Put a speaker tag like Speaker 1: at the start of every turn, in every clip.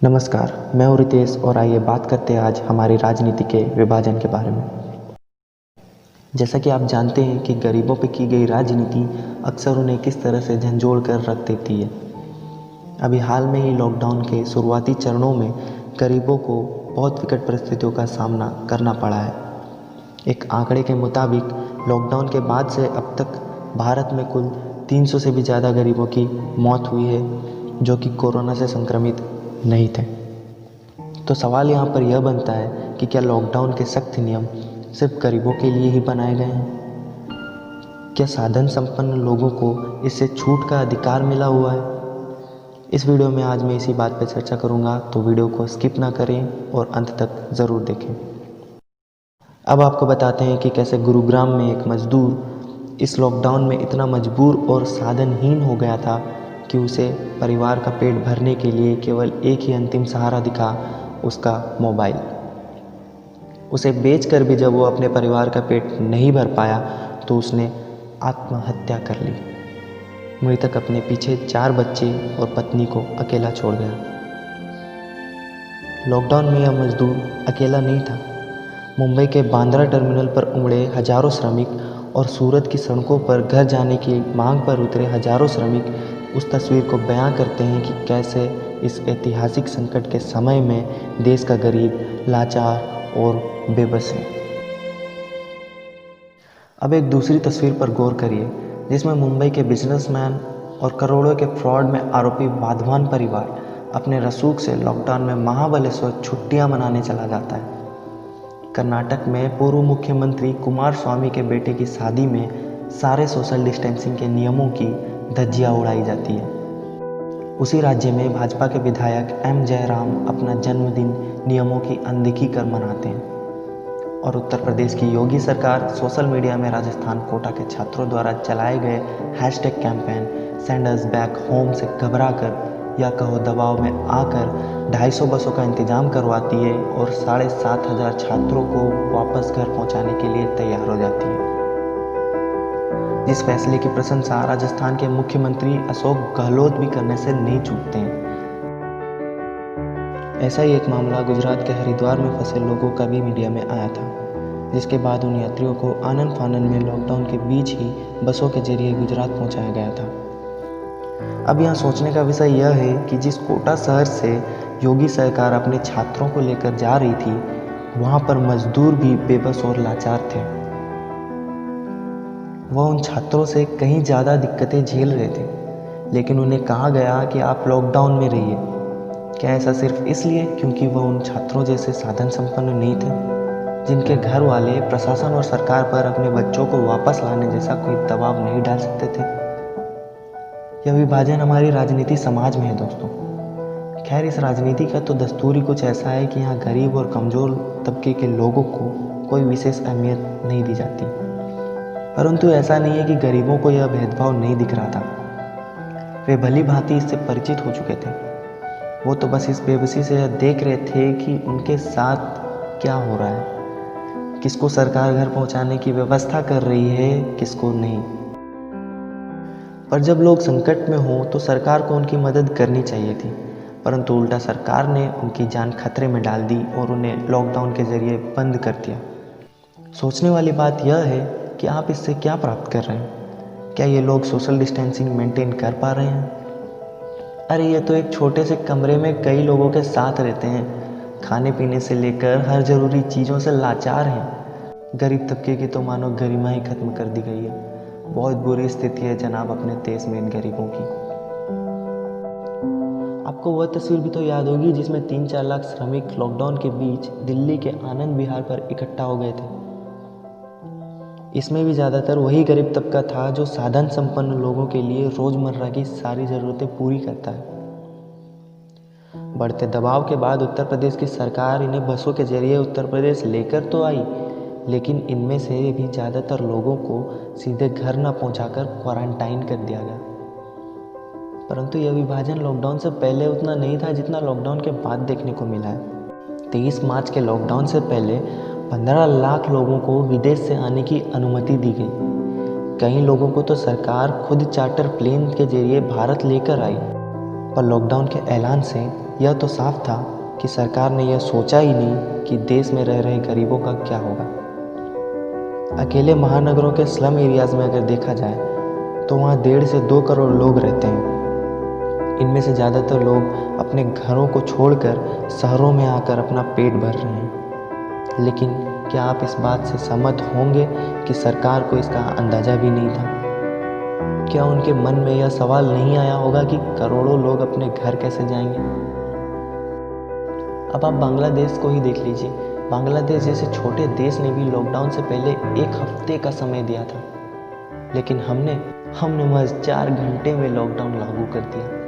Speaker 1: नमस्कार, मैं हूँ रितेश और आइए बात करते हैं आज हमारी राजनीति के विभाजन के बारे में। जैसा कि आप जानते हैं कि गरीबों पे की गई राजनीति अक्सर उन्हें किस तरह से झंझोड़ कर रख देती है। अभी हाल में ही लॉकडाउन के शुरुआती चरणों में गरीबों को बहुत विकट परिस्थितियों का सामना करना पड़ा है। एक आंकड़े के मुताबिक लॉकडाउन के बाद से अब तक भारत में कुल 300 से भी ज़्यादा गरीबों की मौत हुई है, जो कि कोरोना से संक्रमित नहीं थे। तो सवाल यहाँ पर यह बनता है कि क्या लॉकडाउन के सख्त नियम सिर्फ गरीबों के लिए ही बनाए गए हैं? क्या साधन संपन्न लोगों को इससे छूट का अधिकार मिला हुआ है? इस वीडियो में आज मैं इसी बात पर चर्चा करूँगा, तो वीडियो को स्किप ना करें और अंत तक ज़रूर देखें। अब आपको बताते हैं कि कैसे गुरुग्राम में एक मजदूर इस लॉकडाउन में इतना मजबूर और साधनहीन हो गया था कि उसे परिवार का पेट भरने के लिए केवल एक ही अंतिम सहारा दिखा, उसका मोबाइल। उसे बेचकर भी जब वो अपने परिवार का पेट नहीं भर पाया तो उसने आत्महत्या कर ली। मृतक अपने पीछे 4 बच्चे और पत्नी को अकेला छोड़ गया। लॉकडाउन में यह मजदूर अकेला नहीं था। मुंबई के बांद्रा टर्मिनल पर उमड़े हजारों श्रमिक और सूरत की सड़कों पर घर जाने की मांग पर उतरे हजारों श्रमिक उस तस्वीर को बयां करते हैं कि कैसे इस ऐतिहासिक संकट के समय में देश का गरीब लाचार और बेबस है। अब एक दूसरी तस्वीर पर गौर करिए, जिसमें मुंबई के बिजनेसमैन और करोड़ों के फ्रॉड में आरोपी वाधवान परिवार अपने रसूख से लॉकडाउन में महाबलेश्वर छुट्टियां मनाने चला जाता है। कर्नाटक में पूर्व मुख्यमंत्री कुमार स्वामी के बेटे की शादी में सारे सोशल डिस्टेंसिंग के नियमों की धज्जियां उड़ाई जाती है। उसी राज्य में भाजपा के विधायक एम जयराम अपना जन्मदिन नियमों की अनदेखी कर मनाते हैं। और उत्तर प्रदेश की योगी सरकार सोशल मीडिया में राजस्थान कोटा के छात्रों द्वारा चलाए गए hashtag campaign send us back home से घबराकर या कहो दबाव में आकर 250 बसों का इंतजाम करवाती है और 7,500 छात्रों को वापस घर पहुंचाने के लिए तैयार हो जाती है। जिस फैसले की प्रशंसा राजस्थान के मुख्यमंत्री अशोक गहलोत भी करने से नहीं चूकते हैं। ऐसा ही एक मामला गुजरात के हरिद्वार में फंसे लोगों का भी मीडिया में आया था, जिसके बाद उन यात्रियों को आनन फानन में लॉकडाउन के बीच ही बसों के जरिए गुजरात पहुंचाया गया था। अब यहाँ सोचने का विषय यह है कि जिस कोटा शहर से योगी सरकार अपने छात्रों को लेकर जा रही थी, वहाँ पर मजदूर भी बेबस और लाचार थे। वह उन छात्रों से कहीं ज़्यादा दिक्कतें झेल रहे थे, लेकिन उन्हें कहा गया कि आप लॉकडाउन में रहिए। क्या ऐसा सिर्फ इसलिए क्योंकि वह उन छात्रों जैसे साधन संपन्न नहीं थे, जिनके घर वाले प्रशासन और सरकार पर अपने बच्चों को वापस लाने जैसा कोई दबाव नहीं डाल सकते थे? यह विभाजन हमारी राजनीति समाज में है दोस्तों। खैर, इस राजनीति का तो दस्तूर ही कुछ ऐसा है कि यहाँ गरीब और कमज़ोर तबके के लोगों को कोई विशेष अहमियत नहीं दी जाती। परंतु ऐसा नहीं है कि गरीबों को यह भेदभाव नहीं दिख रहा था। वे भली भांति इससे परिचित हो चुके थे। वो तो बस इस बेबसी से यह देख रहे थे कि उनके साथ क्या हो रहा है, किसको सरकार घर पहुंचाने की व्यवस्था कर रही है, किसको नहीं। पर जब लोग संकट में हों तो सरकार को उनकी मदद करनी चाहिए थी, परंतु उल्टा सरकार ने उनकी जान खतरे में डाल दी और उन्हें लॉकडाउन के जरिए बंद कर दिया। सोचने वाली बात यह है कि आप इससे क्या प्राप्त कर रहे हैं? क्या ये लोग सोशल डिस्टेंसिंग मेंटेन कर पा रहे हैं? अरे ये तो एक छोटे से कमरे में कई लोगों के साथ रहते हैं, खाने पीने से लेकर हर ज़रूरी चीज़ों से लाचार हैं। गरीब तबके की तो मानो गरिमा ही खत्म कर दी गई है। बहुत बुरी स्थिति है जनाब अपने देश में इन गरीबों की। आपको वह तस्वीर भी तो याद होगी जिसमें 3-4 लाख श्रमिक लॉकडाउन के बीच दिल्ली के आनंद विहार पर इकट्ठा हो गए थे। इसमें भी ज़्यादातर वही गरीब तबका था जो साधन संपन्न लोगों के लिए रोज़मर्रा की सारी ज़रूरतें पूरी करता है। बढ़ते दबाव के बाद उत्तर प्रदेश की सरकार इन्हें बसों के जरिए उत्तर प्रदेश लेकर तो आई, लेकिन इनमें से भी ज़्यादातर लोगों को सीधे घर न पहुंचाकर क्वारंटाइन कर दिया गया। परंतु यह विभाजन लॉकडाउन से पहले उतना नहीं था जितना लॉकडाउन के बाद देखने को मिला है। 23 मार्च के लॉकडाउन से पहले 15 लाख लोगों को विदेश से आने की अनुमति दी गई। कई लोगों को तो सरकार खुद चार्टर प्लेन के जरिए भारत लेकर आई। पर लॉकडाउन के ऐलान से यह तो साफ था कि सरकार ने यह सोचा ही नहीं कि देश में रह रहे गरीबों का क्या होगा। अकेले महानगरों के स्लम एरियाज़ में अगर देखा जाए तो वहाँ 1.5 से 2 करोड़ लोग रहते हैं। इनमें से ज़्यादातर लोग अपने घरों को छोड़कर शहरों में आकर अपना पेट भर रहे हैं। लेकिन क्या आप इस बात से सहमत होंगे कि सरकार को इसका अंदाज़ा भी नहीं था? क्या उनके मन में यह सवाल नहीं आया होगा कि करोड़ों लोग अपने घर कैसे जाएंगे? अब आप बांग्लादेश को ही देख लीजिए। बांग्लादेश जैसे छोटे देश ने भी लॉकडाउन से पहले 1 हफ्ते का समय दिया था, लेकिन हमने महज 4 घंटे में लॉकडाउन लागू कर दिया।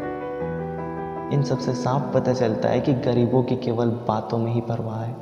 Speaker 1: इन सबसे साफ पता चलता है कि गरीबों की केवल बातों में ही परवाह है।